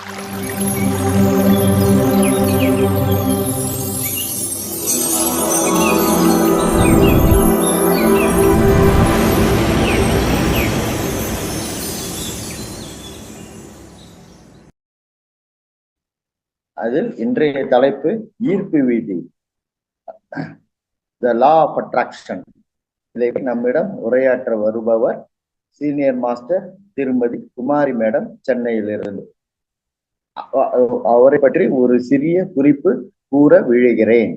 அதில் இன்றைய தலைப்பு ஈர்ப்பு விதி, த லா ஆஃப் அட்ராக்ஷன். இதை நம்மிடம் உரையாற்ற வருபவர் சீனியர் மாஸ்டர் திருமதி குமாரி மேடம், சென்னையிலிருந்து. அவரை பற்றி ஒரு சிறிய குறிப்பு கூற விழுகிறேன்.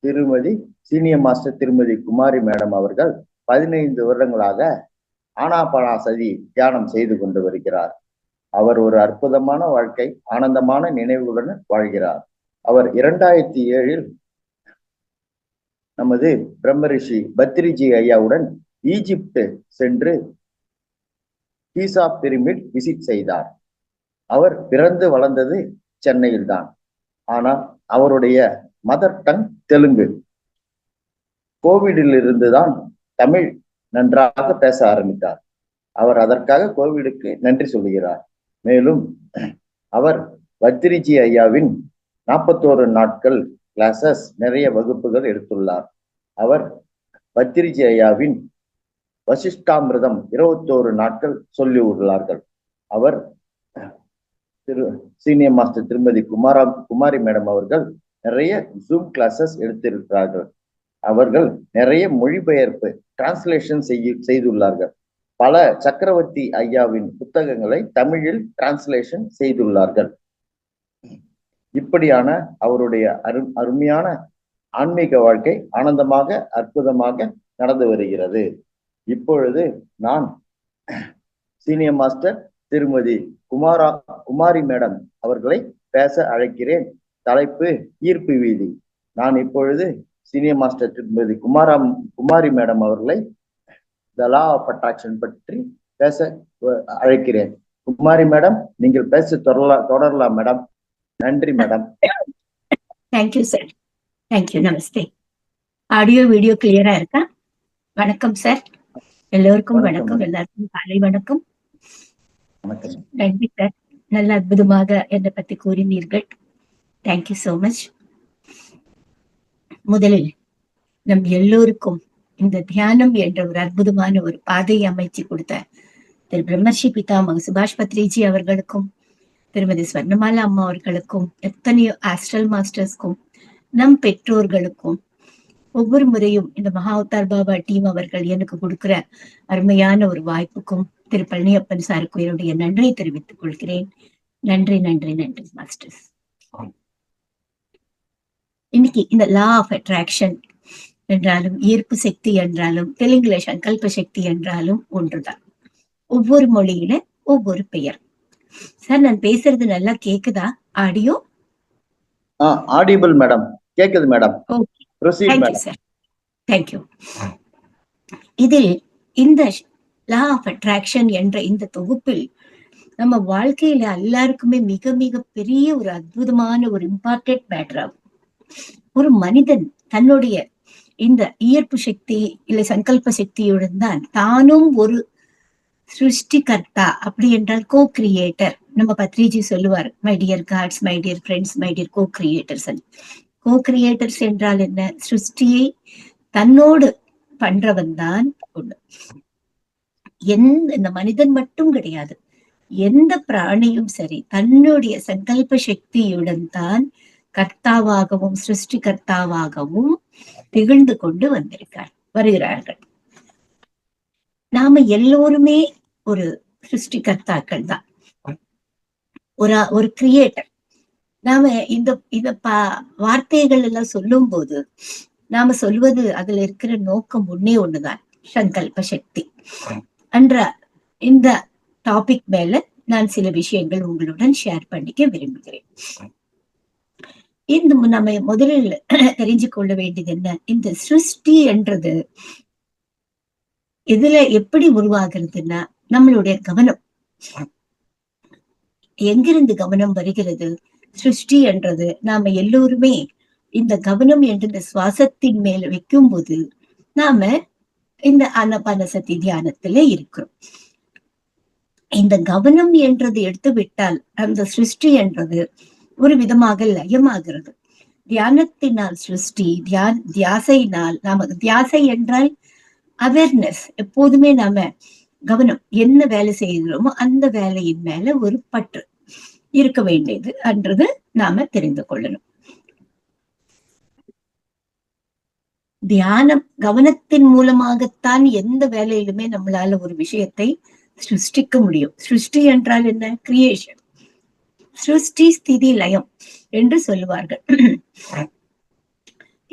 திருமதி சீனியர் மாஸ்டர் திருமதி குமாரி மேடம் அவர்கள் 15 வருடங்களாக ஆனாபானசதி தியானம் செய்து கொண்டு வருகிறார். அவர் ஒரு அற்புதமான வாழ்க்கை, ஆனந்தமான நினைவுகளுடன் வாழ்கிறார். அவர் 2007 நமது பிரம்மரிஷி பத்ரிஜி ஐயாவுடன் ஈஜிப்ட் சென்று பீசா பிரமிட் விசிட் செய்தார். அவர் பிறந்து வளர்ந்தது சென்னையில் தான். ஆனால் அவருடைய மதர் டங் தெலுங்கு. கோவிடில் இருந்துதான் தமிழ் நன்றாக பேச ஆரம்பித்தார். அவர் அதற்காக கோவிடுக்கு நன்றி சொல்லுகிறார். மேலும் அவர் பத்ரிஜி ஐயாவின் 41 நாட்கள் கிளாஸஸ், நிறைய வகுப்புகள் எடுத்துள்ளார். அவர் பத்ரிஜி ஐயாவின் வசிஷ்டாமிர்தம் 21 நாட்கள் சொல்லி உள்ளார்கள். அவர் சீனியர் மாஸ்டர் திருமதி குமாரி மேடம் அவர்கள் நிறைய ஜூம் கிளாஸஸ் எடுத்திருக்கிறார்கள். அவர்கள் நிறைய மொழிபெயர்ப்பு டிரான்ஸ்லேஷன் செய்துள்ளார்கள். பல சக்கரவர்த்தி ஐயாவின் புத்தகங்களை தமிழில் டிரான்ஸ்லேஷன் செய்துள்ளார்கள். இப்படியான அவருடைய அருமையான ஆன்மீக வாழ்க்கை ஆனந்தமாக அற்புதமாக நடந்து வருகிறது. இப்பொழுது நான் சீனியர் மாஸ்டர் திருமதி குமாரி மேடம் அவர்களை பேச அழைக்கிறேன். தலைப்பு ஈர்ப்பு வீதி. நான் இப்பொழுது சீனியர் மாஸ்டர் திருமதி குமாரி மேடம் அவர்களை த லா ஆஃப் அட்ராக்ஷன் பற்றி பேச அழைக்கிறேன். குமாரி மேடம், நீங்கள் பேச தொடரலாம் மேடம். நன்றி மேடம். Thank you sir. தேங்க்யூ. நமஸ்தே. ஆடியோ வீடியோ கிளியரா இருக்கா? வணக்கம் சார். எல்லோருக்கும் வணக்கம். எல்லாருக்கும் காலை வணக்கம். நன்றி சார். நல்ல அற்புதமாக என்னை பத்தி கூறினீர்கள். Thank you so much. முதலில் நம் எல்லோருக்கும் இந்த தியானம் என்ற ஒரு அற்புதமான ஒரு பாதையை அமைச்சு கொடுத்த திரு பிரம்மர்ஷி பிதாமக சுபாஷ் பத்ரிஜி அவர்களுக்கும், திருமதி ஸ்வர்ணமாலா அம்மா அவர்களுக்கும், எத்தனையோ ஆஸ்ட்ரல் மாஸ்டர்ஸ்க்கும், நம் பெற்றோர்களுக்கும், ஒவ்வொரு முறையும் இந்த மகா அவதார் பாபா டீம் அவர்கள் எனக்கு கொடுக்கிற அருமையான ஒரு வாய்ப்புக்கும் திரு பழனியப்பன் சாருக்கு என்னுடைய நன்றியை தெரிவித்துக் கொள்கிறேன். நன்றி நன்றி நன்றி மாஸ்டர்ஸ். இன்னைக்கு இந்த லா ஆஃப் அட்ராக்ஷன் என்றாலும், ஈர்ப்பு சக்தி என்றாலும், தெலுங்குல சங்கல்ப சக்தி என்றாலும் ஒன்றுதான். ஒவ்வொரு மொழியில ஒவ்வொரு பெயர். சார், நான் பேசுறது நல்லா கேக்குதா? ஆடியோ ஆடிபிள் மேடம், கேக்குது மேடம். Thank you sir. தேங்க்யூ. இதில் இந்த லா ஆஃப் அட்ராக்ஷன் என்ற இந்த தொகுப்பில் நம்ம வாழ்க்கையில எல்லாருக்குமே மிக மிக பெரிய ஒரு அற்புதமான ஒரு இம்பார்ட்டன்ட் மேட்டர் ஆகும். ஒரு மனிதன் தன்னுடைய இந்த ஈர்ப்பு சக்தி இல்ல சங்கல்ப சக்தியுடன் தான் தானும் ஒரு சிருஷ்டிகர்த்தா, அப்படி என்றால் கோ கிரியேட்டர். நம்ம பத்ரிஜி சொல்லுவார், my dear gods, my dear friends, my dear co creators. Co creators என்றால் என்ன? சிருஷ்டியை தன்னோடு பண்றவன் தான் ஒண்ணு. இந்த மனிதன் மட்டும் கிடையாது, எந்த பிராணியும் சரி தன்னுடைய சங்கல்ப சக்தியுடன் தான் கர்த்தாவாகவும் சிருஷ்டிகர்த்தாவாகவும் திகழ்ந்து கொண்டு வருகிறார்கள். நாம எல்லோருமே ஒரு சிருஷ்டிகர்த்தாக்கள் தான், ஒரு கிரியேட்டர். நாம இந்த வார்த்தைகள் எல்லாம் சொல்லும் போது நாம சொல்வது அதுல இருக்கிற நோக்கம் ஒன்னே ஒண்ணுதான், சங்கல்ப சக்தி என்ற இந்த டாபிக் மேல நான் சில விஷயங்கள் உங்களுடன் ஷேர் பண்ணிக்க விரும்புகிறேன். இந்த நம்ம முதலில் தெரிஞ்சு கொள்ள வேண்டியது என்ன, இந்த சிருஷ்டி என்றது இதுல எப்படி உருவாகிறதுன்னா நம்மளுடைய கவனம். எங்கிருந்து கவனம் வருகிறது? சிருஷ்டி என்றது நாம எல்லோருமே இந்த கவனம் என்ற இந்த சுவாசத்தின் மேல வைக்கும் போது நாம இந்த ஆனாபானசதி தியானத்துல இருக்கிறோம். இந்த கவனம் என்றது எடுத்து விட்டால் அந்த சிருஷ்டி என்றது ஒரு விதமாக லயமாகிறது. தியானத்தினால் சிருஷ்டி, தியாசையினால் நமக்கு தியாசை என்றால் அவேர்னஸ். எப்போதுமே நாம கவனம் என்ன வேலை செய்கிறோமோ அந்த வேலையின் மேல ஒரு பற்று இருக்க வேண்டியது என்றது நாம தெரிந்து கொள்ளணும். தியானம் கவனத்தின் மூலமாகத்தான் எந்த வேலையிலுமே நம்மளால ஒரு விஷயத்தை சிருஷ்டிக்க முடியும். சிருஷ்டி என்றால் என்ன? கிரியேஷன். சிருஷ்டி, ஸ்திதி, லயம் என்று சொல்லுவார்கள்.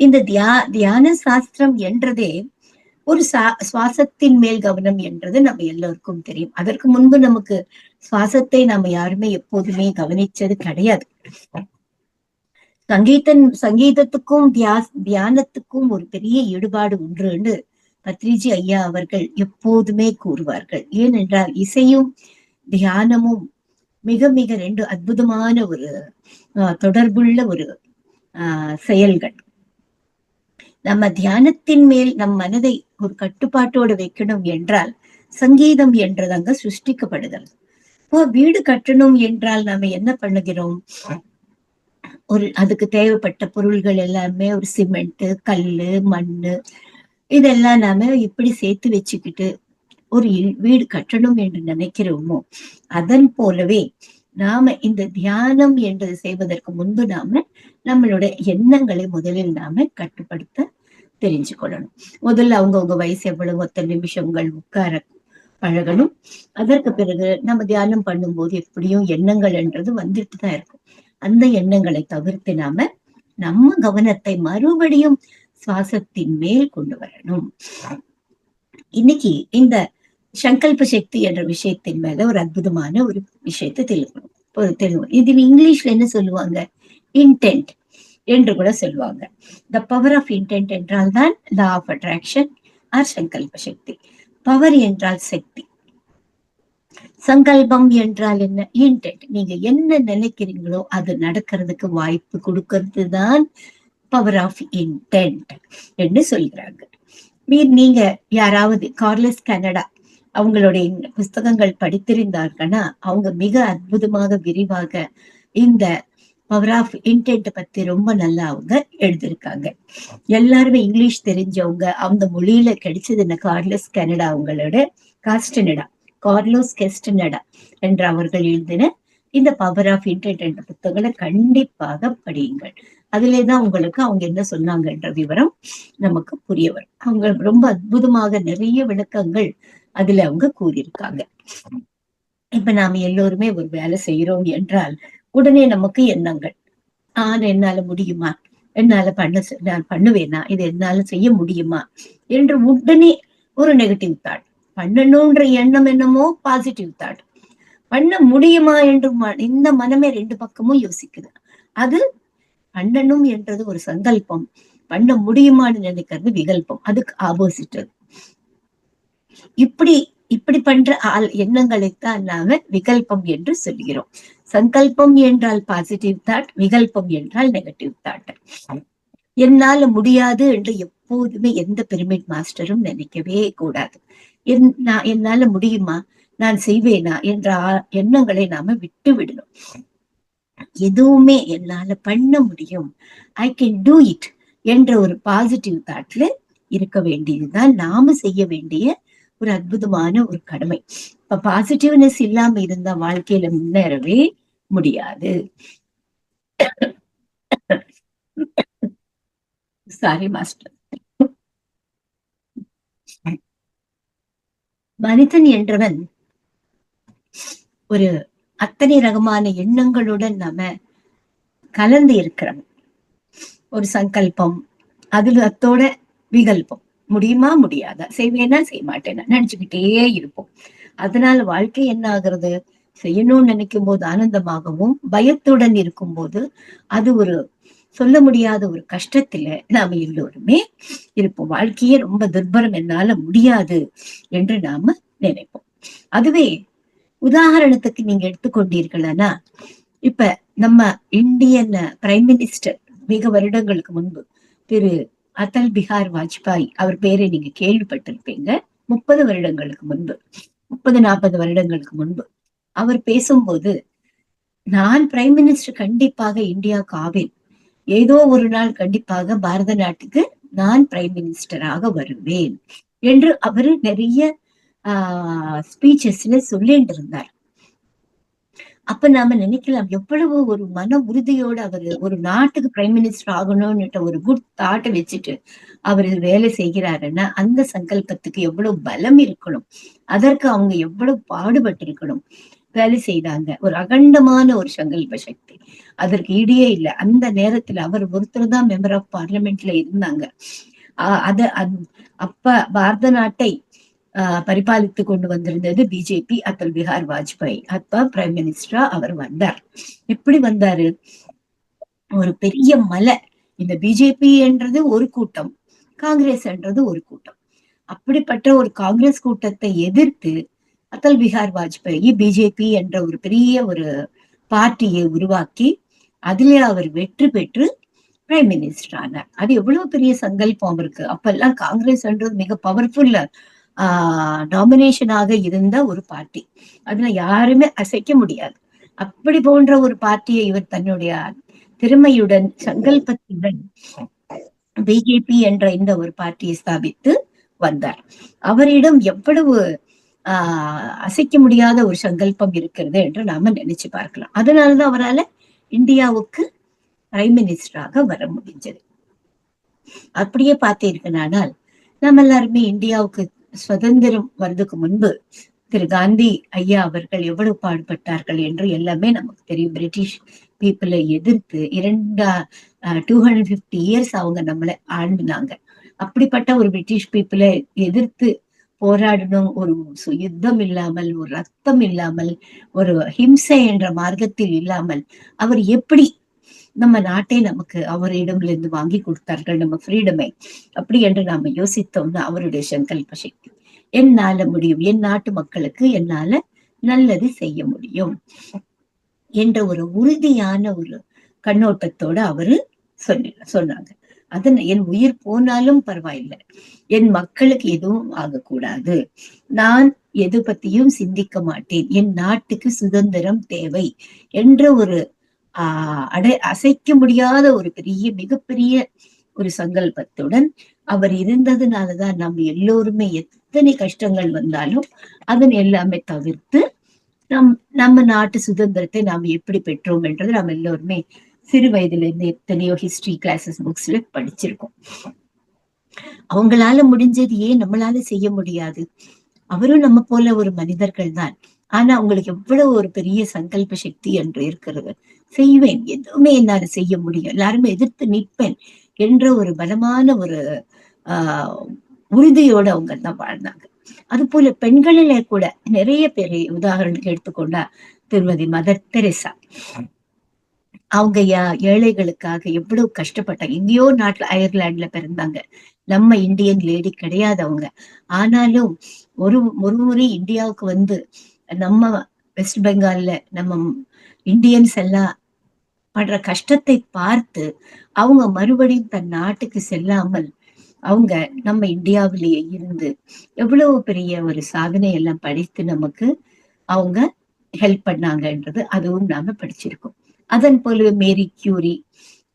இந்த தியான சாஸ்திரம் என்றதே ஒரு சுவாசத்தின் மேல் கவனம் என்றது நம்ம எல்லோருக்கும் தெரியும். அதற்கு முன்பு நமக்கு சுவாசத்தை நாம யாருமே எப்போதுமே கவனிச்சது கிடையாது. சங்கீதத்துக்கும் தியானத்துக்கும் ஒரு பெரிய ஈடுபாடு உண்டுன்னு பத்ரிஜி ஐயா அவர்கள் எப்போதுமே கூறுவார்கள். ஏனென்றால் இசையும் தியானமும் மிக மிக ரெண்டு அற்புதமான ஒரு தொடர்புள்ள ஒரு செயல்கள். நம்ம தியானத்தின் மேல் நம் மனதை ஒரு கட்டுப்பாட்டோடு வைக்கணும் என்றால் சங்கீதம் என்றது அங்க சிருஷ்டிக்கப்படுகிறது. இப்போ வீடு கட்டணும் என்றால் நாம என்ன பண்ணுகிறோம்? அதுக்கு தேவைப்பட்ட பொருள்கள் எல்லாமே ஒரு சிமெண்ட், கல்லு, மண்ணு இதெல்லாம் நாம எப்படி சேர்த்து வச்சுக்கிட்டு ஒரு வீடு கட்டணும் என்று நினைக்கிறோமோ அதன் போலவே நாம இந்த தியானம் என்று செய்வதற்கு முன்பு நாம நம்மளுடைய எண்ணங்களை முதலில் நாம கட்டுப்படுத்த தெரிஞ்சு கொள்ளணும். முதல்ல அவங்கவுங்க வயசு எவ்வளவு, ஒத்த நிமிஷங்கள் உட்கார பழகணும். அதற்கு பிறகு நம்ம தியானம் பண்ணும்போது எப்படியும் எண்ணங்கள் என்றது வந்துட்டு தான் இருக்கும். அந்த எண்ணங்களை தவிர்த்து நாம நம்ம கவனத்தை மறுபடியும் சுவாசத்தின் மேல் கொண்டு வரணும். இன்னைக்கு இந்த சங்கல்ப சக்தி என்ற விஷயத்தின் மேல ஒரு அற்புதமான ஒரு விஷயத்தை தெரியும். இதில் இங்கிலீஷ்ல என்ன சொல்லுவாங்க? இன்டென்ட் என்று கூட சொல்லுவாங்க. த பவர் ஆஃப் இன்டென்ட் என்றால் தான் லா ஆஃப் அட்ராக்ஷன் ஆர் சங்கல்ப சக்தி. பவர் என்றால் சக்தி, சங்கல்பம் என்றால் என்ன? இன்டென்ட். நீங்க என்ன நினைக்கிறீங்களோ அது நடக்கிறதுக்கு வாய்ப்பு கொடுக்கறது தான் பவர் ஆஃப் இன்டென்ட் என்று சொல்கிறாங்க. நீங்க யாராவது கார்லஸ் கனடா அவங்களுடைய புஸ்தகங்கள் படித்திருந்தார்கள்னா அவங்க மிக அற்புதமாக விரிவாக இந்த பவர் ஆஃப் இன்டென்ட் பத்தி ரொம்ப நல்லா அவங்க எழுதியிருக்காங்க. எல்லாருமே இங்கிலீஷ் தெரிஞ்சவங்க, அந்த மொழியில கிடைச்சது என்ன? கார்லஸ் கனடா அவங்களோட கார்லோஸ் கெஸ்டனடா என்ற அவர்கள் எழுதின இந்த பவர் ஆஃப் இன்டென்ட் என்ற புத்தகங்களை கண்டிப்பாக படியுங்கள். அதுலேதான் உங்களுக்கு அவங்க என்ன சொன்னாங்க என்ற விவரம் நமக்கு புரிய வரும். அவங்க ரொம்ப அற்புதமாக நிறைய விளக்கங்கள் அதுல அவங்க கூறியிருக்காங்க. இப்ப நாம எல்லோருமே ஒரு வேலை செய்யறோம் என்றால் உடனே நமக்கு எண்ணங்கள், என்னால முடியுமா, என்னால நான் பண்ணுவேனா, இது என்னால செய்ய முடியுமா என்று உடனே ஒரு நெகட்டிவ் தாட். பண்ணணும்ன்ற எண்ணம் என்னமோ பாசிட்டிவ் தாட். பண்ண முடியுமா என்று இந்த மனமே ரெண்டு பக்கமும் யோசிக்குது. அது பண்ணணும் என்றது ஒரு சங்கல்பம், பண்ண முடியுமான்னு நினைக்கிறது விகல்பம். அதுக்கு ஆப்போசிட். இப்படி பண்ற எண்ணங்களைத்தான் நாம விகல்பம் என்று சொல்கிறோம். சங்கல்பம் என்றால் பாசிட்டிவ் தாட், விகல்பம் என்றால் நெகட்டிவ் தாட். என்னால முடியாது என்று எப்போதுமே எந்த பிரமிட் மாஸ்டரும் நினைக்கவே கூடாது. என்னால முடியுமா, நான் செய்வேனா என்ற எண்ணங்களை நாம விட்டு விடணும். எதுவுமே என்னால பண்ண முடியும், ஐ கேன் டூ இட் என்ற ஒரு பாசிட்டிவ் தாட்ல இருக்க வேண்டியதுதான் நாம செய்ய வேண்டிய ஒரு அற்புதமான ஒரு கடமை. இப்ப பாசிட்டிவ்னஸ் இல்லாம இருந்தா வாழ்க்கையில முன்னேறவே முடியாது. Sorry master. மனிதன் என்றவன் ஒரு அத்தனை ரகமான எண்ணங்களுடன் நாம கலந்து இருக்கிறவன். ஒரு சங்கல்பம், அத்தோட விகல்பம், முடியுமா முடியாதா, செய்வேனா செய்ய மாட்டேனா நினைச்சுக்கிட்டே இருப்போம். அதனால வாழ்க்கை என்ன ஆகுறது? செய்யணும்னு நினைக்கும் போது ஆனந்தமாகவும், பயத்துடன் இருக்கும் போது அது ஒரு சொல்ல முடியாத ஒரு கஷ்டத்துல நாம எல்லோருமே இருப்போம். வாழ்க்கையே ரொம்ப துர்பரம், என்னால முடியாது என்று நாம நினைப்போம். அதுவே உதாரணத்துக்கு நீங்க எடுத்துக்கொண்டீர்கள்னா, இப்ப நம்ம இந்தியன் பிரைம் மினிஸ்டர் மிக வருடங்களுக்கு முன்பு திரு அடல் பிஹாரி வாஜ்பாய் அவர் பேரை நீங்க கேள்விப்பட்டிருப்பீங்க. 30 வருடங்களுக்கு முன்பு 30-40 வருடங்களுக்கு முன்பு அவர் பேசும்போது, நான் பிரைம் மினிஸ்டர் கண்டிப்பாக இந்தியாவுக்கு ஆவேன். ஏதோ ஒரு நாள் கண்டிப்பாக பாரத நாட்டுக்கு நான் பிரைம் மினிஸ்டராக வருவேன் என்று அவரு நிறைய ஸ்பீச்சஸ்ல சொல்லிட்டு இருந்தார். அப்ப நாம நினைக்கலாம், எவ்வளவு ஒரு மன உறுதியோட அவரு ஒரு நாட்டுக்கு பிரைம் மினிஸ்டர் ஆகணும்னுட்டு ஒரு குட் தாட்டை வச்சுட்டு அவரு வேலை செய்கிறாருன்னா அந்த சங்கல்பத்துக்கு எவ்வளவு பலம் இருக்கணும், அதற்கு அவங்க எவ்வளவு பாடுபட்டு இருக்கணும். வேலை செய்தாங்க. ஒரு அகண்டமான ஒரு சங்கல்ப சக்தி, அதற்கு ஈடே இல்லை. அந்த நேரத்துல அவர் ஒருத்தர் தான் மெம்பர் ஆஃப் பார்லிமெண்ட்ல இருந்தாங்க. அப்ப பாரத நாட்டை பரிபாலித்து கொண்டு வந்திருந்தது பிஜேபி, அடல் பிஹாரி வாஜ்பாய். அப்ப பிரைம் மினிஸ்டரா அவர் வந்தார். எப்படி வந்தாரு? ஒரு பெரிய மலை. இந்த பிஜேபி என்றது ஒரு கூட்டம், காங்கிரஸ் என்றது ஒரு கூட்டம். அப்படிப்பட்ட ஒரு காங்கிரஸ் கூட்டத்தை எதிர்த்து அடல் பிஹாரி வாஜ்பாய் பிஜேபி என்ற ஒரு பெரிய ஒரு பார்ட்டியை உருவாக்கி அதிலே அவர் வெற்றி பெற்று பிரைம் மினிஸ்டர் ஆனார். அது எவ்வளவு பெரிய சங்கல்பம் அவருக்கு. அப்பெல்லாம் காங்கிரஸ் என்றது மிக பவர்ஃபுல் டாமினேஷனாக இருந்த ஒரு பார்ட்டி. அதுல யாருமே அசைக்க முடியாது. அப்படி போன்ற ஒரு பார்ட்டியை இவர் தன்னுடைய திறமையுடன் சங்கல்பத்துடன் பிஜேபி என்ற இந்த ஒரு பார்ட்டியை ஸ்தாபித்து வந்தார். அவரிடம் எவ்வளவு அசைக்க முடியாத ஒரு சங்கல்பம் இருக்கிறது என்று நாம நினைச்சு பார்க்கலாம். அதனாலதான் அவரால் இந்தியாவுக்கு பிரைம் மினிஸ்டராக வர முடிஞ்சது. அப்படியே பார்த்தீர்களானால் நம்ம எல்லாருமே இந்தியாவுக்கு சுதந்திரம் வர்றதுக்கு முன்பு திரு காந்தி ஐயா அவர்கள் எவ்வளவு பாடுபட்டார்கள் என்று எல்லாமே நமக்கு தெரியும். பிரிட்டிஷ் பீப்புளை எதிர்த்து 250 இயர்ஸ் அவங்க நம்மளை ஆண்டினாங்க. அப்படிப்பட்ட ஒரு பிரிட்டிஷ் பீப்புளை எதிர்த்து போராடணும், ஒரு யுத்தம் இல்லாமல், ஒரு ரத்தம் இல்லாமல், ஒரு ஹிம்சை என்ற மார்க்கத்தில் இல்லாமல் அவர் எப்படி நம்ம நாட்டை நமக்கு அவரிடம்ல இருந்து வாங்கி கொடுத்தார்கள், நம்ம ஃப்ரீடமை. அப்படி என்று நாம யோசித்தோம்னா அவருடைய சங்கல்ப சக்தி, என்னால முடியும், என் நாட்டு மக்களுக்கு என்னால நல்லது செய்ய முடியும் என்ற ஒரு உறுதியான ஒரு கண்ணோட்டத்தோட அவரு சொன்னாங்க. அதன் என் உயிர் போனாலும் பரவாயில்லை, என் மக்களுக்கு எதுவும் ஆகக்கூடாது, நான் எது பத்தியும் சிந்திக்க மாட்டேன், என் நாட்டுக்கு சுதந்திரம் தேவை என்ற ஒரு அசைக்க முடியாத ஒரு பெரிய மிகப்பெரிய ஒரு சங்கல்பத்துடன் அவர் இருந்ததுனாலதான் நம்ம எல்லோருமே எத்தனை கஷ்டங்கள் வந்தாலும் அதன் எல்லாமே தவிர்த்து நம்ம நாட்டு சுதந்திரத்தை நாம் எப்படி பெற்றோம் என்றது நாம் எல்லோருமே சிறு வயதுல இருந்து எத்தனையோ ஹிஸ்டரி கிளாஸஸ் புக்ஸ்ல படிச்சிருக்கோம். அவங்களால முடிஞ்சது ஏன் நம்மளால செய்ய முடியாது? அவரும் நம்ம போல ஒரு மனிதர்கள் தான். ஆனா அவங்களுக்கு எவ்வளவு ஒரு பெரிய சங்கல்ப சக்தி என்று இருக்கிறது. செய்வேன், எதுவுமே என்னால செய்ய முடியும், எல்லாருமே எதிர்த்து நிற்பேன் என்ற ஒரு பலமான ஒரு உறுதியோட அவங்க தான் வாழ்ந்தாங்க. அது போல பெண்களில கூட நிறைய பேரை உதாரணத்துக்கு எடுத்துக்கொண்டா திருமதி மதர் தெரேசா, அவங்க ஏழைகளுக்காக எவ்வளவு கஷ்டப்பட்டாங்க. எங்கேயோ நாட்டுல அயர்லாந்துல பிறந்தாங்க, நம்ம இந்தியன் லேடி கிடையாது அவங்க. ஆனாலும் ஒரு முறை இந்தியாவுக்கு வந்து நம்ம வெஸ்ட் பெங்கால்ல நம்ம இந்தியன்ஸ் எல்லாம் படுற கஷ்டத்தை பார்த்து அவங்க மறுபடியும் தன் நாட்டுக்கு செல்லாமல் அவங்க நம்ம இந்தியாவிலேயே இருந்து எவ்வளவு பெரிய ஒரு சாதனை எல்லாம் படைத்து நமக்கு அவங்க ஹெல்ப் பண்ணாங்கன்றது அதுவும் நாம படிச்சிருக்கோம். அதன் போல மேரி கியூரி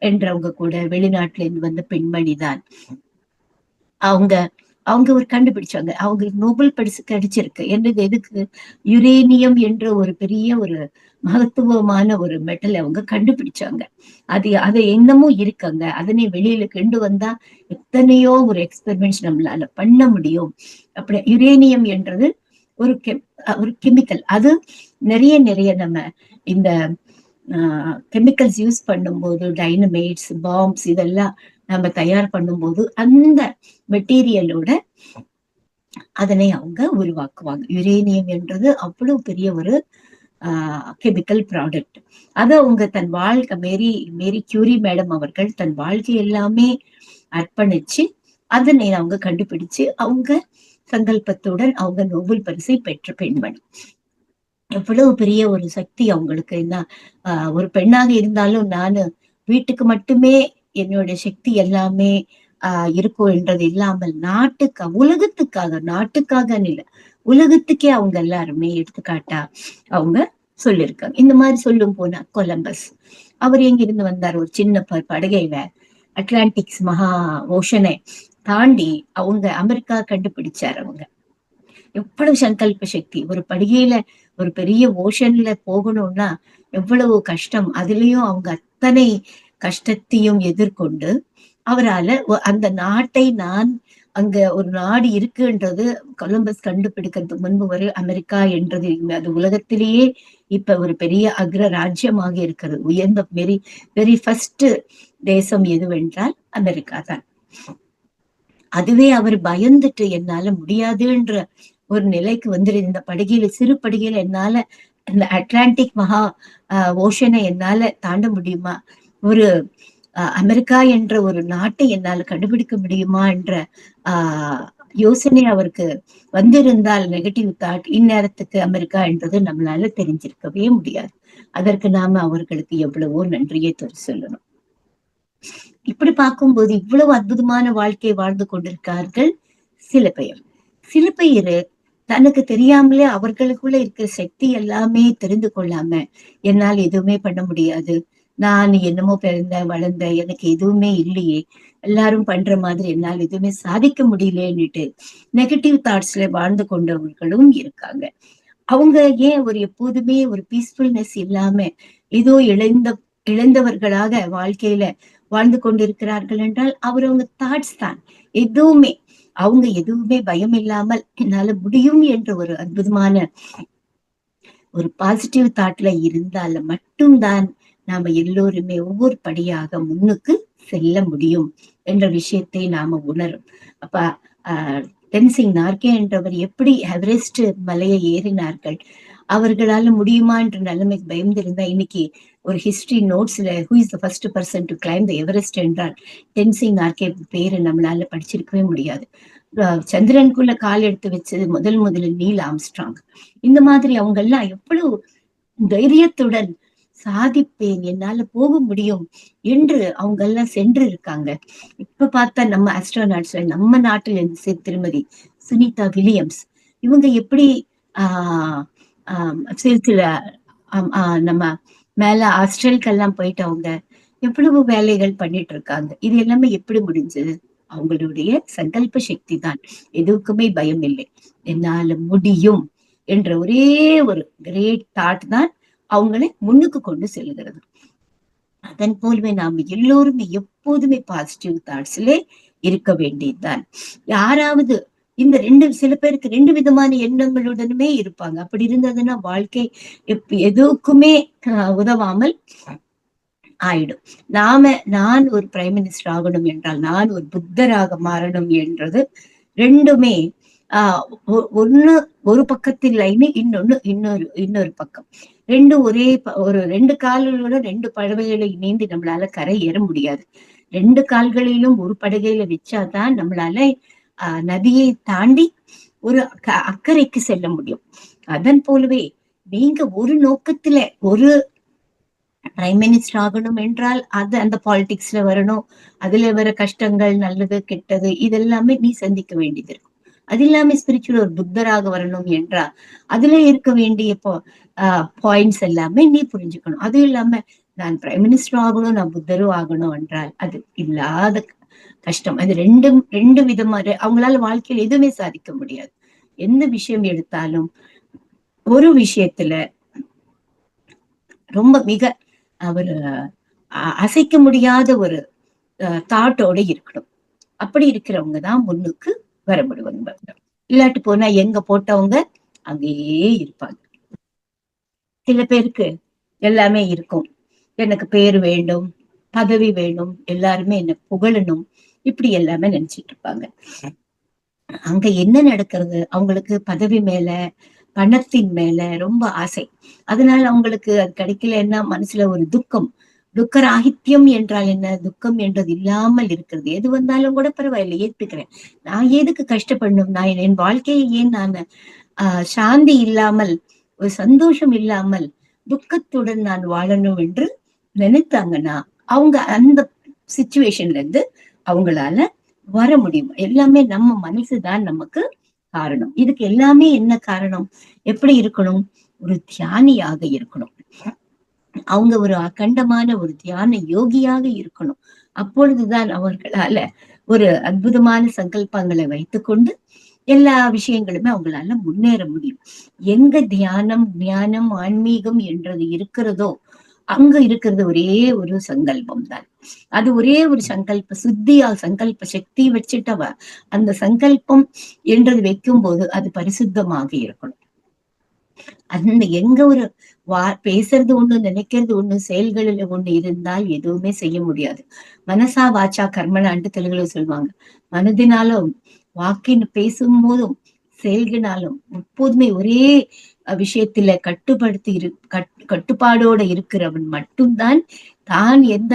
என்றவங்க கூட வெளிநாட்டுல இருந்து வந்த பெண்மணி தான். அவங்க ஒரு கண்டுபிடிச்சாங்க, அவங்களுக்கு நோபல் பரிசு கிடைச்சிருக்கு. என்னது எதுக்கு? யுரேனியம் என்ற ஒரு பெரிய ஒரு மகத்துவமான ஒரு மெட்டல் அவங்க கண்டுபிடிச்சாங்க. அதை இன்னமும் இருக்காங்க. அதனை வெளியில கொண்டு வந்தா எத்தனையோ ஒரு எக்ஸ்பெரிமெண்ட்ஸ் நம்மளால பண்ண முடியும். அப்படி யுரேனியம் என்றது ஒரு கெமிக்கல். அது நிறைய நம்ம இந்த கெமிக்கல்ஸ் யூஸ் பண்ணும்போது, டைனமைட்ஸ், பாம்ஸ் இதெல்லாம் நம்ம தயார் பண்ணும்போது அந்த மெட்டீரியலோட அதனை அவங்க உருவாக்குவாங்க. யுரேனியம் என்றது அவ்வளவு பெரிய ஒரு கெமிக்கல் ப்ராடக்ட். அது அவங்க தன் வாழ்க்கை மேரி கியூரி மேடம் அவர்கள் தன் வாழ்க்கை எல்லாமே அர்ப்பணிச்சு அதனை அவங்க கண்டுபிடிச்சு அவங்க சங்கல்பத்துடன் அவங்க நோபல் பரிசை பெற்ற பெண்மணி. எவ்வளவு பெரிய ஒரு சக்தி அவங்களுக்கு. என்ன ஒரு பெண்ணாக இருந்தாலும் நானு வீட்டுக்கு மட்டுமே என்னுடைய சக்தி எல்லாமே இருக்கும் என்றது இல்லாமல் நாட்டுக்காக, உலகத்துக்காக, நாட்டுக்காக இல்லை, உலகத்துக்கே அவங்க எல்லாருமே எடுத்துக்காட்டா அவங்க சொல்லியிருக்காங்க. இந்த மாதிரி சொல்லும் போனா கொலம்பஸ் அவர் எங்கிருந்து வந்தார்? ஒரு சின்ன படகையில அட்லாண்டிக்ஸ் மகா ஓஷனை தாண்டி அவங்க அமெரிக்கா கண்டுபிடிச்சார். அவங்க எவ்வளவு சங்கல்ப சக்தி! ஒரு படுகையில ஒரு பெரிய ஓஷன்ல போகணும்னா எவ்வளவு கஷ்டம். அதுலயும் அவங்க அத்தனை கஷ்டத்தையும் எதிர்கொண்டு அவரால அந்த நாட்டை அங்க ஒரு நாடு இருக்குன்றது கொலம்பஸ் கண்டுபிடிக்கிறதுக்கு முன்பு வரை அமெரிக்கா என்றது அது உலகத்திலேயே இப்ப ஒரு பெரிய அக்ர ராஜ்யமாக இருக்கிறது. உயர்ந்த வெரி வெரி ஃபர்ஸ்ட் தேசம் எதுவென்றால் அமெரிக்கா தான். அதுவே அவர் பயந்துட்டு என்னால முடியாதுன்ற ஒரு நிலைக்கு வந்துரு. இந்த படுகையில சிறு படுகையில என்னால இந்த அட்லாண்டிக் மகா ஓஷனை என்னால தாண்ட முடியுமா? ஒரு அமெரிக்கா என்ற ஒரு நாட்டை என்னால் கண்டுபிடிக்க முடியுமா என்ற யோசனை அவருக்கு வந்திருந்தால் நெகட்டிவ் தாட் இந்நேரத்துக்கு அமெரிக்கா என்றது நம்மளால தெரிஞ்சிருக்கவே முடியாது. அதற்கு நாம அவர்களுக்கு எவ்வளவோ நன்றியை சொல்லணும். இப்படி பார்க்கும்போது இவ்வளவு அற்புதமான வாழ்க்கையை வாழ்ந்து கொண்டிருக்கார்கள் சில பேர் தனக்கு தெரியாமலே அவர்களுக்குள்ள இருக்கிற சக்தி எல்லாமே தெரிந்து கொள்ளாம என்னால் எதுவுமே பண்ண முடியாது, நான் என்னமோ வளர்ந்த எனக்கு எதுவுமே இல்லையே, எல்லாரும் பண்ற மாதிரி என்னால் எதுவுமே சாதிக்க முடியலன்னுட்டு நெகட்டிவ் தாட்ஸ்ல வாழ்ந்து கொண்டவர்களும் இருக்காங்க. அவங்க ஏன் ஒரு எப்போதுமே ஒரு பீஸ்ஃபுல்னஸ் இல்லாம ஏதோ இழந்தவர்களாக வாழ்க்கையில வாழ்ந்து கொண்டிருக்கிறார்கள் என்றால் அவங்க தாட்ஸ் தான். அவங்க எதுவுமே பயம் இல்லாமல் என்னால முடியும் என்ற ஒரு அற்புதமான ஒரு பாசிட்டிவ் தாட்ல இருந்தால மட்டும்தான் நாம எல்லோருமே ஒவ்வொரு படியாக முன்னுக்கு செல்ல முடியும் என்ற விஷயத்தை நாம உணரும். அப்ப தென்சிங் நார்கே என்றவர் எப்படி எவரெஸ்ட் மலையை ஏறினார்கள், அவர்களால முடியுமா என்ற நிலைமைக்கு பயந்திருந்தா இன்னைக்கு ஒரு ஹிஸ்டரி நோட்ஸ்ல who is the first person to climb the Everest என்றால் தென்சிங் நார்கே பேரை நம்மளால படிச்சிருக்கவே முடியாது. சந்திரனுக்குள்ள கால் எடுத்து வச்சது முதல்ல நீல் ஆம்ஸ்ட்ராங். இந்த மாதிரி அவங்க எல்லாம் எவ்வளவு தைரியத்துடன் சாதிப்பேன், என்னால போக முடியும் என்று அவங்க எல்லாம் சென்று இருக்காங்க. இப்ப பார்த்தா நம்ம ஆஸ்ட்ரோநாட்ஸ்ல நம்ம நாட்டில் இருந்து திருமதி சுனிதா வில்லியம்ஸ் இவங்க எப்படி சில நம்ம மேல ஆஸ்திரேலியாக்கெல்லாம் போயிட்டு அவங்க எவ்வளவு வேலைகள் பண்ணிட்டு இருக்காங்க. இது எல்லாமே எப்படி முடிஞ்சது? அவங்களுடைய சங்கல்ப சக்தி தான். எதுக்குமே பயம் இல்லை, என்னால முடியும் என்ற ஒரே ஒரு கிரேட் தாட் தான் அவங்களை முன்னுக்கு கொண்டு செல்கிறது. அதன் போலவே நாம எல்லோருமே எப்போதுமே பாசிட்டிவ் தாட்ஸ்ல இருக்க வேண்டியதுதான். யாராவது இந்த சில பேருக்கு 2 விதமான எண்ணங்களுடனுமே இருப்பாங்க. அப்படி இருந்ததுன்னா வாழ்க்கை எதுக்குமே உதவாமல் ஆயிடும். நான் ஒரு பிரைம் மினிஸ்டர் ஆகணும் என்றால், நான் ஒரு புத்தராக மாறணும் என்றது ரெண்டுமே ஒரு பக்கத்தில் லைனு, இன்னொரு பக்கம். ஒரே ஒரு 2 கால்களோட 2 படகுகளை நீந்தி நம்மளால கரை ஏற முடியாது. 2 கால்களிலும் ஒரு படகையில வச்சாதான் நம்மளால நதியை தாண்டி ஒரு அக்கறைக்கு செல்ல முடியும். அதன் போலவே நீங்க ஒரு நோக்கத்துல ஒரு பிரைம் மினிஸ்டர் ஆகணும் என்றால் அந்த பாலிடிக்ஸ்ல வரணும், அதுல வர கஷ்டங்கள் நல்லது கெட்டது இதெல்லாமே நீ சந்திக்க வேண்டியது இருக்கும். அது இல்லாம ஸ்பிரிச்சுவல் ஒரு புத்தராக வரணும் என்றா அதுல இருக்க வேண்டிய பாயிண்ட்ஸ் எல்லாமே நீ புரிஞ்சுக்கணும். அதுவும் இல்லாம நான் பிரைம் மினிஸ்டர் ஆகணும், நான் புத்தரும் ஆகணும் என்றால் அது இல்லாத கஷ்டம். அது ரெண்டு விதமா அவங்களால வாழ்க்கையில எதுவுமே சாதிக்க முடியாது. எந்த விஷயம் எடுத்தாலும் ஒரு விஷயத்துல ரொம்ப மிக ஒரு அசைக்க முடியாத ஒரு தாட்டோட இருக்கணும். அப்படி இருக்கிறவங்க தான் முன்னுக்கு வரப்படுவாங்க. இல்லாட்டு போனா எங்க போட்டவங்க அங்கேயே இருப்பாங்க. சில பேருக்கு எல்லாமே இருக்கும், எனக்கு பேர் வேண்டும், பதவி வேணும், எல்லாருமே என்ன புகழணும், இப்படி எல்லாமே நினைச்சிட்டு இருப்பாங்க. அங்க என்ன நடக்கிறது? அவங்களுக்கு பதவி மேல பணத்தின் மேல ரொம்ப ஆசை. அதனால அவங்களுக்கு அது கிடைக்கலன்னா மனசுல ஒரு துக்க ராகித்யம் என்றால் என்ன? துக்கம் என்றது இல்லாமல் இருக்கிறது. எது வந்தாலும் கூட பரவாயில்லை, ஏத்துக்கிறேன். நான் எதுக்கு கஷ்டப்படணும்? நான் என் வாழ்க்கையை ஏன் நான் சாந்தி இல்லாமல் ஒரு சந்தோஷம் இல்லாமல் துக்கத்துடன் நான் வாழணும் என்று நினைத்தாங்கன்னா அவங்க அந்த சிச்சுவேஷன்ல இருந்து அவங்களால வர முடியும். எல்லாமே நம்ம மனசுதான் நமக்கு காரணம். இதுக்கு எல்லாமே என்ன காரணம்? எப்படி இருக்கணும்? ஒரு தியானியாக இருக்கணும். அவங்க ஒரு அகண்டமான ஒரு தியான யோகியாக இருக்கணும். அப்பொழுதுதான் அவர்களால ஒரு அற்புதமான சங்கல்பங்களை வைத்துக்கொண்டு எல்லா விஷயங்களுமே அவங்களால முன்னேற முடியும். எங்க தியானம், ஞானம், ஆன்மீகம் என்றது இருக்கிறதோ அங்க இருக்கிறது ஒரே ஒரு சங்கல்பம் தான். அது ஒரே ஒரு சங்கல்ப சுத்தியா, சங்கல்ப சக்தி வச்சுட்டவ அந்த சங்கல்பம் என்றது வைக்கும் போது அது பரிசுத்தமாக இருக்கணும். அந்த எங்க ஒரு பேசுறது ஒண்ணு, நினைக்கிறது ஒண்ணு, செயல்களில் ஒண்ணு இருந்தால் எதுவுமே செய்ய முடியாது. மனசா வாச்சா கர்மனான்ட்டு தெலுங்குல சொல்லுவாங்க. மனதினாலும் வாக்கின் பேசும் போதும் செயல்களாலும் எப்போதுமே ஒரே விஷயத்துல கட்டுப்படுத்தி கட்டுப்பாடோட இருக்கிறவன் மட்டும்தான் தான் எந்த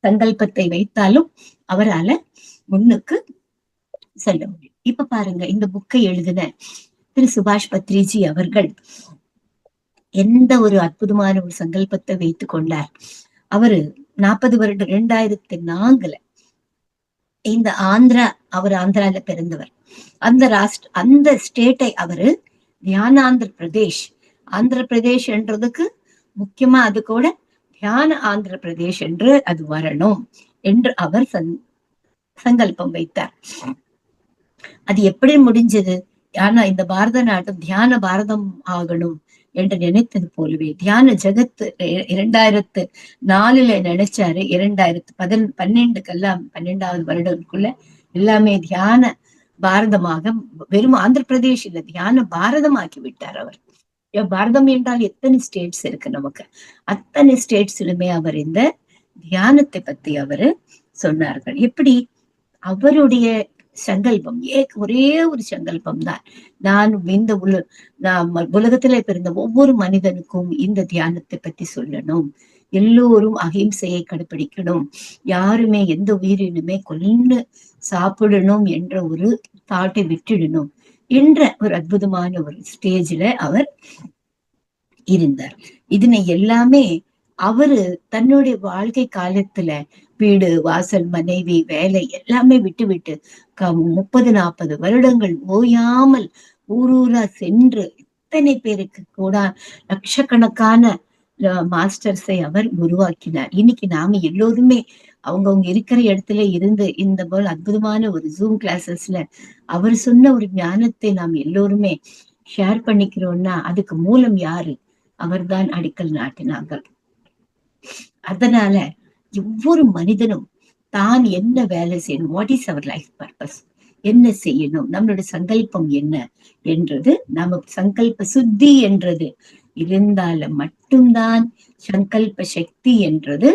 சங்கல்பத்தை வைத்தாலும் அவரால முன்னுக்கு செல்ல முடியும். இப்ப பாருங்க, இந்த புக்கை எழுதின திரு சுபாஷ் பத்ரிஜி அவர்கள் எந்த ஒரு அற்புதமான ஒரு சங்கல்பத்தை வைத்துக் கொண்டார். அவரு 40 வருடம் 2004 இந்த அவர் ஆந்திரால பிறந்தவர். அந்த ஸ்டேட்டை அவரு தியானாந்திர பிரதேஷ், ஆந்திர பிரதேஷ் என்றதுக்கு முக்கியமா அது கூட தியான ஆந்திர பிரதேஷ் என்று அது வரணும் என்று அவர் சங்கல்பம் வைத்தார். அது எப்படி முடிஞ்சது? ஆனா இந்த பாரத நாட்டு தியான பாரதம் ஆகணும் என்று நினைத்தது போலவே தியான ஜகத்து 2004 நினைச்சாரு. 2012 12வது வருடத்துக்குள்ள எல்லாமே தியான பாரதமாக, வெறும் ஆந்திர பிரதேஷ் இல்ல, தியான பாரதமாக்கி விட்டார் அவர். பாரதம் என்றால் எத்தனை ஸ்டேட்ஸ் இருக்கு நமக்கு, அத்தனை ஸ்டேட்ஸ்லுமே அவர் இந்த தியானத்தை பத்தி அவரு சொன்னார்கள். எப்படி? அவருடைய சங்கல்பம் ஒரே ஒரு சங்கல்பம் தான். நான் இந்த உலகத்துல பிறந்த ஒவ்வொரு மனிதனுக்கும் இந்த தியானத்தை பத்தி சொல்லணும், எல்லோரும் அகிம்சையை கடைபிடிக்கணும், யாருமே எந்த உயிரினுமே கொண்டு சாப்பிடணும் என்ற ஒரு தாட்டை விட்டுடணும் என்ற ஒரு அற்புதமான ஒரு ஸ்டேஜ்ல அவர் இருந்தார். இதனை எல்லாமே அவரு தன்னுடைய வாழ்க்கை காலத்துல வீடு, வாசல், மனைவி, வேலை எல்லாமே விட்டு 30-40 வருடங்கள் ஓயாமல் ஊரூரா சென்று இத்தனை பேருக்கு கூட லட்சக்கணக்கான மாஸ்டர்ஸை அவர் உருவாக்கினார். இன்னைக்கு நாம எல்லோருமே அவங்கவுங்க இருக்கிற இடத்துல இருந்து இந்த போல அற்புதமான ஒரு ஜூம் கிளாஸஸ்ல அவர் சொன்ன ஒரு ஞானத்தை நாம் எல்லோருமே ஷேர் பண்ணிக்கிறோம்னா அதுக்கு மூலம் யாரு? அவர்தான் அடிக்கல் நாட்டினார்கள். அதனால ஒவ்வொரு மனிதனும் தான் என்ன வேலை செய்யணும், what is our life purpose, என்ன செய்யணும், நம்மளோட சங்கல்பம் என்ன என்றது, நம்ம சங்கல்ப சுத்தி என்றது இருந்தால மட்டும்தான் சங்கல்ப சக்தி என்றது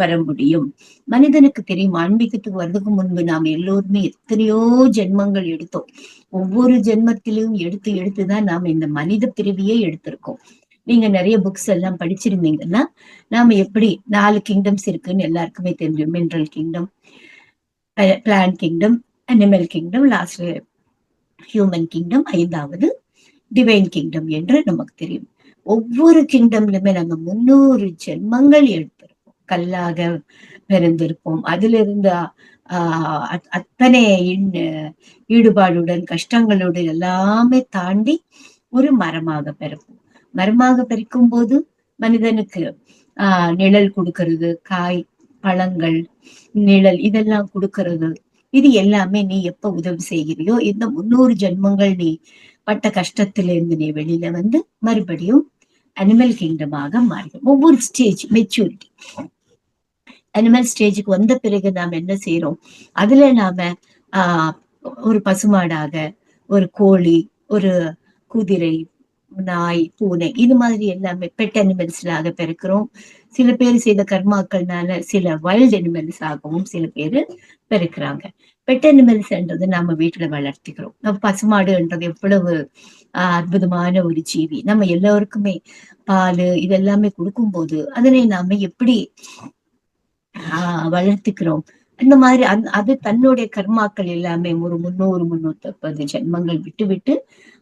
வர முடியும். மனிதனுக்கு தெரியும், ஆன்மீகத்துக்கு வர்றதுக்கு முன்பு நாம் எல்லோருமே எத்தனையோ ஜென்மங்கள் எடுத்தோம். ஒவ்வொரு ஜென்மத்திலும் எடுத்துதான் நாம இந்த மனித பிறவியே எடுத்திருக்கோம். நீங்க நிறைய புக்ஸ் எல்லாம் படிச்சிருந்தீங்கன்னா நாம எப்படி 4 கிங்டம்ஸ் இருக்குன்னு எல்லாருக்குமே தெரியும். Mineral kingdom, plant kingdom, animal kingdom, லாஸ்ட்ல ஹியூமன் கிங்டம், 5வது டிவைன் கிங்டம் என்று நமக்கு தெரியும். ஒவ்வொரு கிங்டம்லுமே நம்ம 300 ஜென்மங்கள் எடுத்திருப்போம், கல்லாக பிறந்திருப்போம். அதுல இருந்து அத்தனை ஈடுபாடுடன் கஷ்டங்களுடன் எல்லாமே தாண்டி ஒரு மரமாக பிறப்போம். மரமாக பிறக்கும் போது மனிதனுக்கு நிழல் கொடுக்கறது, காய், பழங்கள், நிழல் இதெல்லாம் கொடுக்கறது, இது எல்லாமே நீ எப்ப உதவி செய்கிறியோ, இந்த 300 ஜென்மங்கள் நீ பட்ட கஷ்டத்துல இருந்து நீ வெளியில வந்து மறுபடியும் அனிமல் கிங்டமாக மாறும். ஒவ்வொரு ஸ்டேஜ் மெச்சூரிட்டி, அனிமல் ஸ்டேஜுக்கு வந்த பிறகு நாம என்ன செய்யறோம்? அதுல நாம ஒரு பசுமாடாக, ஒரு கோழி, ஒரு குதிரை, நாய், பூனை, இது மாதிரி எல்லாமே பெட் அனிமல்ஸ்லாக பிறக்கிறோம். சில பேர் செய்த கர்மாக்கள்னால சில வைல்ட் அனிமல்ஸ் ஆகவும் சில பேரு பிறக்கிறாங்க. பெட் அனிமல்ஸ்ன்றது நாம வீட்டுல வளர்த்திக்கிறோம். நம்ம பசுமாடுன்றது எவ்வளவு அற்புதமான ஒரு ஜீவி. நம்ம எல்லோருக்குமே பால் இதெல்லாமே கொடுக்கும் போது அதனை நாம எப்படி வளர்த்துக்கிறோம். இந்த மாதிரி அது தன்னுடைய கர்மாக்கள் எல்லாமே ஒரு 300-350 ஜென்மங்கள் விட்டு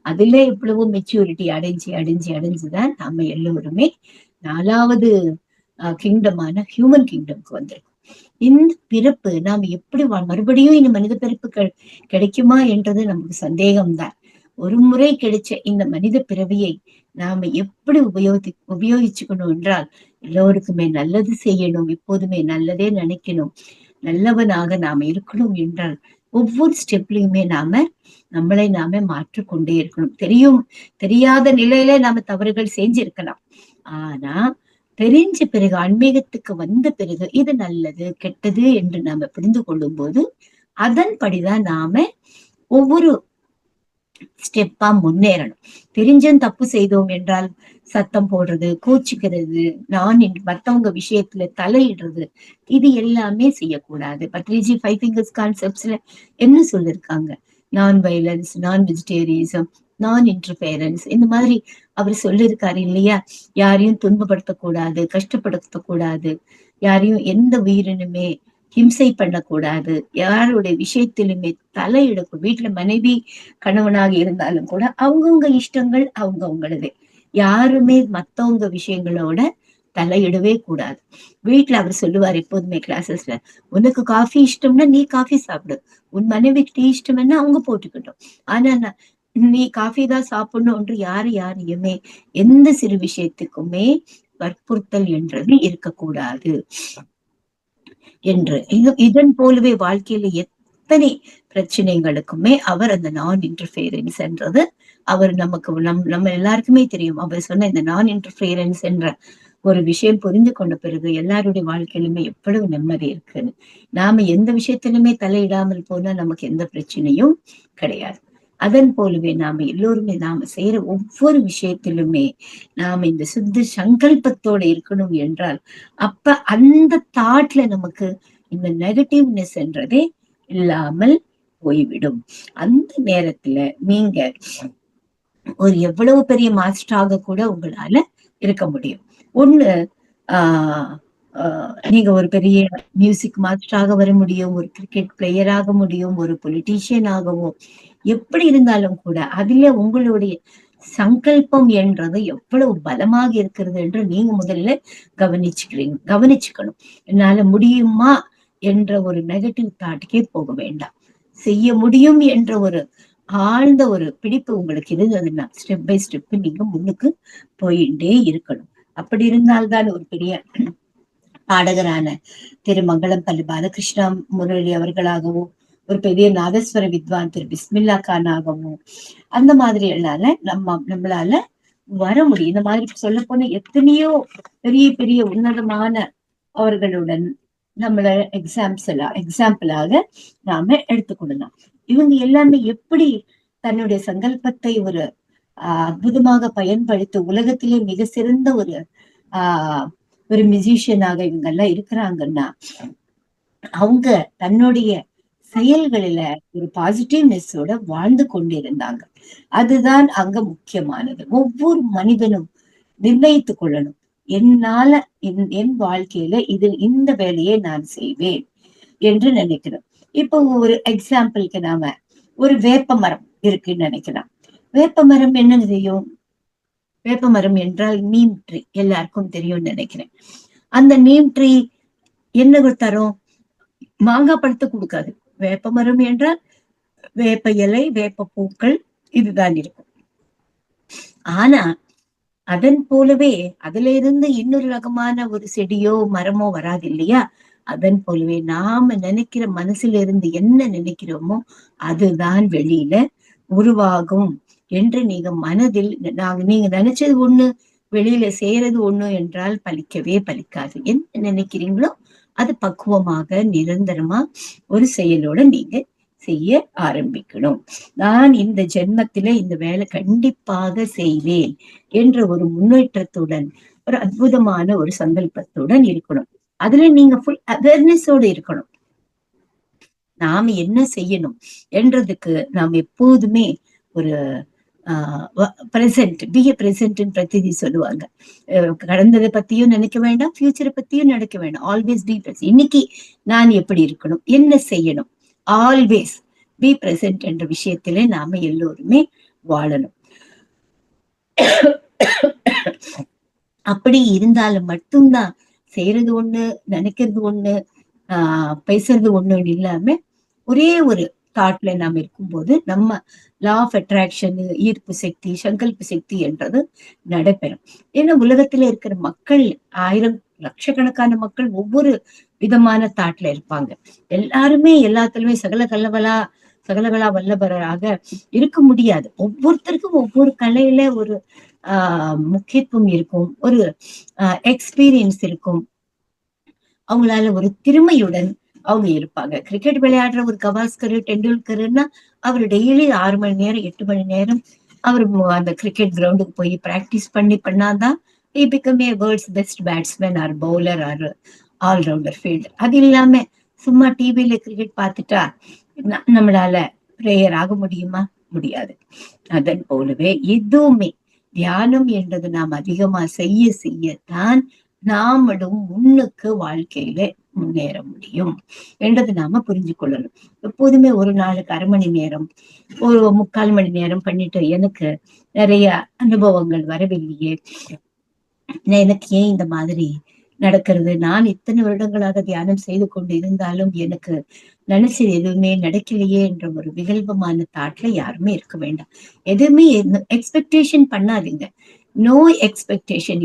அதுல எவ்வளவோ மெச்சூரிட்டி அடைஞ்சுதான் நாம எல்லோருமே 4வது கிங்டமான ஹியூமன் கிங்டம்க்கு வந்திருக்கோம். இந்த பிறப்பு நாம் எப்படி மறுபடியும் இந்த மனித பிறப்பு கிடைக்குமா என்றது நமக்கு சந்தேகம்தான். ஒரு முறை கிடைச்ச இந்த மனித பிறவியை நாம எப்படி உபயோகிச்சுக்கணும் என்றால், எல்லோருக்குமே நல்லது செய்யணும், எப்போதுமே நல்லதே நினைக்கணும், நல்லவனாக நாம இருக்கணும் என்றால் ஒவ்வொரு ஸ்டெப்லயுமே நம்மளை நாம மாற்றிக்கொண்டே இருக்கணும். தெரியாத நிலையில நாம தவறுகள் செஞ்சிருக்கலாம். ஆனா தெரிஞ்ச பிறகு, ஆன்மீகத்துக்கு வந்த பிறகு இது நல்லது கெட்டது என்று நாம புரிந்து கொள்ளும் போது அதன்படிதான் நாம ஒவ்வொரு ஸ்டெப்பா முன்னேறணும். தெரிஞ்சும் தப்பு செய்தோம் என்றால் சத்தம் போடுறது, கோச்சிக்கிறது, மத்தவங்க விஷயத்துல தலையிடுறது, இது எல்லாமே செய்யக்கூடாது. பத்ரிஜி 5 fingers கான்செப்ட்ஸ்ல என்ன சொல்லிருக்காங்க? நான் வயலன்ஸ், நான் வெஜிடேரியனிசம், நான் இன்டர்ஃபேரன்ஸ், இந்த மாதிரி அவர் சொல்லியிருக்காரு இல்லையா? யாரையும் துன்பப்படுத்தக்கூடாது, கஷ்டப்படுத்தக்கூடாது, யாரையும் எந்த உயிரினுமே ஹிம்சை பண்ணக்கூடாது, யாருடைய விஷயத்திலுமே தலையிடக்கூடாது. வீட்டுல மனைவி கணவனாக இருந்தாலும் கூட அவங்கவுங்க இஷ்டங்கள் அவங்கவுங்களது. யாருமே மத்தவங்க விஷயங்களோட தலையிடவே கூடாது. வீட்டுல அவர் சொல்லுவார் எப்போதுமே கிளாஸஸ்ல, உனக்கு காஃபி இஷ்டம்னா நீ காஃபி சாப்பிடு, உன் மனைவிக்கு டீ இஷ்டம்னா அவங்க போட்டுக்கிட்டோம், ஆனா நீ காஃபி தான் சாப்பிடணும் என்று யாரையுமே எந்த சிறு விஷயத்துக்குமே வற்புறுத்தல் என்றது இருக்கக்கூடாது என்று. இதன் போலவே வாழ்க்கையில எத்தனை பிரச்சனைகளுக்குமே அவர் அந்த நான் இன்டர்ஃபியரன்ஸ் என்றது அவர் நம்ம எல்லாருக்குமே தெரியும். அவர் சொன்ன இந்த நான் இன்டர்ஃபியரன்ஸ் என்ற ஒரு விஷயம் புரிந்து கொண்ட பிறகு எல்லாருடைய வாழ்க்கையிலுமே எவ்வளவு நிம்மதி இருக்குன்னு. நாம எந்த விஷயத்திலுமே தலையிடாமல் போனா நமக்கு எந்த பிரச்சனையும் கிடையாது. அதன் போலவே எல்லோருமே நாம செய்யற ஒவ்வொரு விஷயத்திலுமே நாம இந்த சுத்த சங்கல்பத்தோட இருக்கணும் என்றால், அப்ப அந்த தாட்ல நமக்கு இந்த நெகட்டிவ்னஸ் என்றதே இல்லாமல் போய்விடும். அந்த நேரத்துல நீங்க ஒரு எவ்வளவு பெரிய மாஸ்டராக கூட உங்களால இருக்க முடியும். ஒண்ணு நீங்க ஒரு பெரிய மியூசிக் மாஸ்டராக வர முடியும், ஒரு கிரிக்கெட் பிளேயர் ஆக முடியும், ஒரு பொலிட்டீஷியன் ஆகவும், எப்படி இருந்தாலும் கூட அதுல உங்களுடைய சங்கல்பம் என்றது எவ்வளவு பலமாக இருக்கிறது என்று நீங்க முதல்ல கவனிச்சுக்கணும். என்னால முடியுமா என்ற ஒரு நெகட்டிவ் தாட்டுக்கே போக வேண்டாம். செய்ய முடியும் என்ற ஒரு ஆழ்ந்த ஒரு பிடிப்பு உங்களுக்கு இருந்ததுன்னா ஸ்டெப் பை ஸ்டெப் நீங்க முன்னுக்கு போயிட்டே இருக்கணும். அப்படி இருந்தால்தான் ஒரு பெரிய பாடகரான திரு மங்களம் பள்ளி பாலகிருஷ்ணா முரளி அவர்களாகவும், ஒரு பெரிய நாதஸ்வர வித்வான் திரு பிஸ்மில்லா கான் ஆகவும், அந்த மாதிரி எல்லால நம்மளால வர முடியும். இந்த மாதிரி சொல்ல போன எத்தனையோ பெரிய பெரிய உன்னதமான அவர்களுடன் நம்மள எக்ஸாம்பிளாக நாம எடுத்துக்கொள்ளலாம். இவங்க எல்லாமே எப்படி தன்னுடைய சங்கல்பத்தை ஒரு அற்புதமாக பயன்படுத்தி உலகத்திலே மிக சிறந்த ஒரு மியூசிஷியனாக இவங்க எல்லாம் இருக்கிறாங்கன்னா, அவங்க தன்னுடைய செயல்களில ஒரு பாசிட்டிவ்னஸோட வாழ்ந்து கொண்டிருந்தாங்க. அதுதான் அங்க முக்கியமானது. ஒவ்வொரு மனிதனும் நிர்ணயித்துக் கொள்ளணும், என்னால என் வாழ்க்கையில இந்த வேலையை நான் செய்வேன் என்று நினைக்கணும். இப்போ ஒரு எக்ஸாம்பிளுக்கு நாம ஒரு வேப்ப மரம் இருக்குன்னு நினைக்கலாம். வேப்ப மரம் என்ன செய்யும்? வேப்ப மரம் என்றால் நீம் ட்ரீ, எல்லாருக்கும் தெரியும்னு நினைக்கிறேன். அந்த நீம் ட்ரீ என்ன தரும்? மாங்காய் பழத்தை கொடுக்காது. வேப்ப மரம் என்றால் வேப்ப இலை, வேப்ப பூக்கள், இதுதான் இருக்கும். ஆனா அதன் போலவே அதுல இருந்து இன்னொரு ரகமான ஒரு செடியோ மரமோ வராது இல்லையா? அதன் போலவே நாம நினைக்கிற மனசுல இருந்து என்ன நினைக்கிறோமோ அதுதான் வெளியில உருவாகும் என்று நீங்க மனதில் நீங்க நினைச்சது ஒண்ணு, வெளியில செய்யறது ஒண்ணு என்றால் பலிக்கவே பலிக்காது. என்ன நினைக்கிறீங்களோ அது பக்குவமாக நிரந்தரமா ஒரு செயலோட நீங்க செய்ய ஆரம்பிக்கணும். நான் இந்த ஜென்மத்தில இந்த வேலை கண்டிப்பாக செய்வேன் என்ற ஒரு முன்னேற்றத்துடன், ஒரு அற்புதமான ஒரு சங்கல்பத்துடன் இருக்கணும். அதுல நீங்க ஃபுல் அவேர்னஸோட இருக்கணும். நாம என்ன செய்யணும் என்றதுக்கு நாம் எப்போதுமே ஒரு பிரசன்ட், பி எ பிரசன்ட்னு பிரதிதி சொல்லுவாங்க. கடந்ததை பத்தியும் நினைக்க வேண்டாம், ஃபியூச்சரை பத்தியும் நினைக்க வேண்டாம். Always be present. இன்னைக்கு நான் எப்படி இருக்கணும், என்ன செய்யணும், ஆல்வேஸ் பி பிரசன்ட் என்ற விஷயத்திலே நாம எல்லோருமே வாழணும். அப்படி இருந்தாலும் மட்டும்தான் செய்யறது ஒண்ணு, நினைக்கிறது ஒண்ணு, பேசுறது ஒண்ணு இல்லாம ஒரே ஒரு தாட்ல நாம் இருக்கும்போது நம்ம லா ஆஃப் அட்ராக்ஷன், ஈர்ப்பு சக்தி, சங்கல்ப சக்தி என்றது நடைபெறும். ஏன்னா உலகத்துல இருக்கிற மக்கள் ஆயிரம் லட்சக்கணக்கான மக்கள் ஒவ்வொரு விதமான தாட்ல இருப்பாங்க. எல்லாருமே எல்லாத்துலயுமே சகலகலா வல்லபராக இருக்க முடியாது. ஒவ்வொருத்தருக்கும் ஒவ்வொரு கலையில ஒரு முக்கியத்துவம் இருக்கும், ஒரு எக்ஸ்பீரியன்ஸ் இருக்கும். அவங்களால ஒரு திறமையுடன் அவங்க இருப்பாங்க. கிரிக்கெட் விளையாடுற ஒரு கவாஸ்கர், டெண்டுல்கர்னா அவர் டெய்லி 6 மணி நேரம் 8 மணி நேரம் அவர் அந்த கிரிக்கெட் கிரவுண்டுக்கு போய் பிராக்டிஸ் பண்ணாதான் he become a world's best batsman or bowler or allrounder field. அது இல்லாம சும்மா டிவியில கிரிக்கெட் பார்த்துட்டா நம்மளால பிரேயர் ஆக முடியுமா? முடியாது. அதன் போலவே எதுவுமே தியானம் என்றது நாம் அதிகமா செய்ய செய்யத்தான் நாமளும் முன்னுக்கு வாழ்க்கையில முன்னேற முடியும் என்றது நாம புரிஞ்சு கொள்ளணும். எப்போதுமே ஒரு நாளுக்கு 1/2 மணி நேரம், ஒரு 3/4 மணி நேரம் பண்ணிட்டு எனக்கு நிறைய அனுபவங்கள் வரவில்லையே, எனக்கு ஏன் இந்த மாதிரி நடக்கிறது, நான் இத்தனை வருடங்களாக தியானம் செய்து கொண்டு இருந்தாலும் எனக்கு நினைச்சது எதுவுமே நடக்கலையே என்ற ஒரு விகல்பமான தாட்ல யாருமே இருக்க வேண்டாம். எதுவுமே எக்ஸ்பெக்டேஷன் பண்ணாதீங்க. No expectation.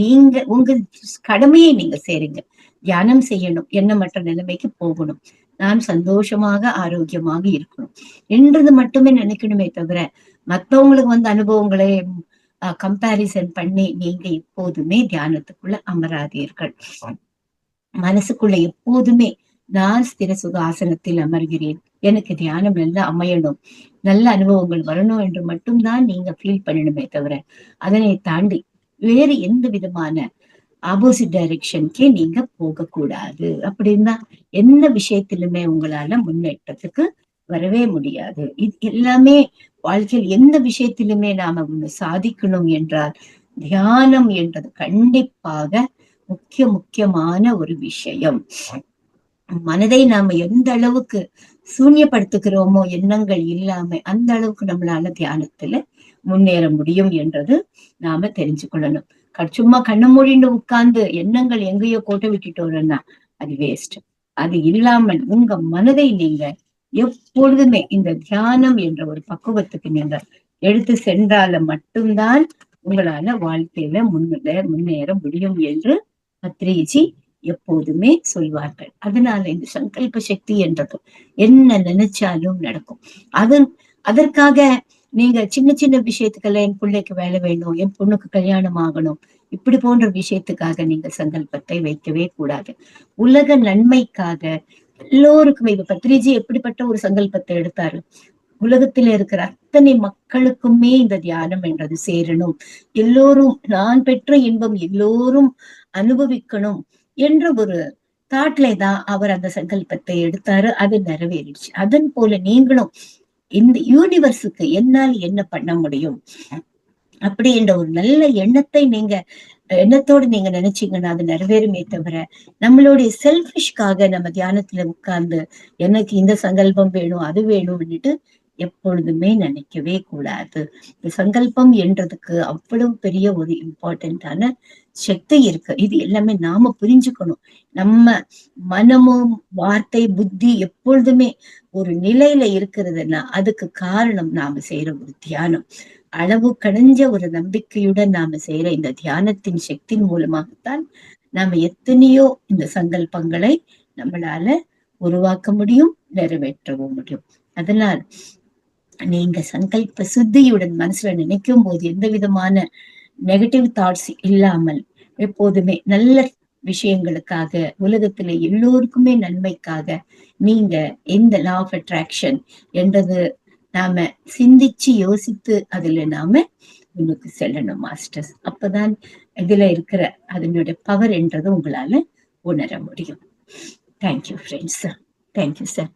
நீங்க உங்க கடமையை நீங்க செய்றீங்க. தியானம் செய்யணும், எண்ணமற்ற நிலைமைக்கு போகணும், நான் சந்தோஷமாக ஆரோக்கியமாக இருக்கணும் என்றது மட்டுமே நினைக்கணுமே தவிர மத்தவங்களுக்கு அனுபவங்களை கம்பேரிசன் பண்ணி நீங்க எப்போதுமே தியானத்துக்குள்ள அமராதீர்கள். மனசுக்குள்ள எப்போதுமே நான் ஸ்திர சுக ஆசனத்தில் அமர்கிறேன், எனக்கு தியானம் நல்லா அமையணும், நல்ல அனுபவங்கள் வரணும் என்று மட்டும்தான் நீங்க ஃபீல் பண்ணணுமே தவிர அதனை தாண்டி வேறு எந்த விதமான ஆப்போசிட் டைரக்ஷனுக்கே நீங்க போகக்கூடாது. அப்படின்னா எந்த விஷயத்திலுமே உங்களால முன்னேற்றத்துக்கு வரவே முடியாது. இது எல்லாமே வாழ்க்கையில் எந்த விஷயத்திலுமே நாம ஒண்ணு சாதிக்கணும் என்றால் தியானம் என்றது கண்டிப்பாக முக்கியமான ஒரு விஷயம். மனதை நாம எந்த அளவுக்கு சூன்யப்படுத்துகிறோமோ எண்ணங்கள் இல்லாம அந்த அளவுக்கு நம்மளால தியானத்துல முன்னேற முடியும் என்றது நாம தெரிஞ்சுக்கொள்ளணும். சும்மா கண்ணு மூடிண்டு உட்கார்ந்து எண்ணங்கள் எங்கேயோ கோட்டை விட்டுட்டோம்னா அது வேஸ்ட். அது இல்லாமல் உங்க மனதை நீங்க எப்பொழுதுமே இந்த தியானம் என்ற ஒரு பக்குவத்துக்கு நீங்க எடுத்து சென்றால மட்டும்தான் உங்களால வாழ்க்கையில முன்னேற முடியும் என்று பத்ரிஜி எப்போதுமே சொல்வார்கள். அதனால இந்த சங்கல்ப சக்தி என்றது என்ன நினைச்சாலும் நடக்கும். அதற்காக நீங்க சின்ன சின்ன விஷயத்துக்கெல்லாம் என் பிள்ளைக்கு வேலை வேணும், என் பொண்ணுக்கு கல்யாணம் ஆகணும், இப்படி போன்ற விஷயத்துக்காக நீங்க சங்கல்பத்தை வைக்கவே கூடாது. உலக நன்மைக்காக எல்லோருக்குமே இப்ப பத்ரிஜி எப்படிப்பட்ட ஒரு சங்கல்பத்தை எடுத்தாரு, உலகத்துல இருக்கிற அத்தனை மக்களுக்குமே இந்த தியானம் என்றது சேரணும், எல்லோரும் நான் பெற்ற இன்பம் எல்லோரும் அனுபவிக்கணும் என்ற ஒரு தாட்ல தான் அவர் அந்த சங்கல்பத்தை எடுத்தாரு. அது நிறைவேறிடுச்சு. அதன் போல நீங்களும் இந்த யூனிவர்ஸுக்கு என்னால் என்ன பண்ண முடியும் அப்படி என்ற ஒரு நல்ல எண்ணத்தோடு நீங்க நினைச்சீங்கன்னா அது நிறைவேறுமே தவிர நம்மளுடைய செல்ஃபிஷ்காக நம்ம தியானத்துல உட்கார்ந்து எனக்கு இந்த சங்கல்பம் வேணும் அது வேணும்னுட்டு எப்பொழுதுமே நினைக்கவே கூடாது. இந்த சங்கல்பம் என்றதுக்கு அவ்வளவு பெரிய ஒரு இம்பார்ட்டன்டான சக்தி இருக்கு. இது எல்லாமே நாம புரிஞ்சுக்கணும். நம்ம மனமும் வார்த்தை புத்தி எப்பொழுதுமே ஒரு நிலையில இருக்கிறதுன்னா அதுக்கு காரணம் நாம செய்யற ஒரு தியானம். அளவு கடைஞ்ச ஒரு நம்பிக்கையுடன் நாம செய்யற இந்த தியானத்தின் சக்தியின் மூலமாகத்தான் நாம எத்தனையோ இந்த சங்கல்பங்களை நம்மளால உருவாக்க முடியும், நிறைவேற்றவும் முடியும். அதனால் நீங்க சங்கல்ப சுத்தியுடன் மனசுல நினைக்கும் போது எந்த விதமான நெகட்டிவ் தாட்ஸ் இல்லாமல் எப்போதுமே நல்ல விஷயங்களுக்காக உலகத்துல எல்லோருக்குமே நன்மைக்காக நீங்க இந்த லா ஆஃப் அட்ராக்ஷன் என்றது நாம சிந்திச்சு யோசித்து அதுல நாம முன்னுக்கு செல்லணும் மாஸ்டர்ஸ். அப்பதான் இதுல இருக்கிற அதனுடைய பவர் என்றது உங்களால உணர முடியும். Thank you friends. Thank you sir.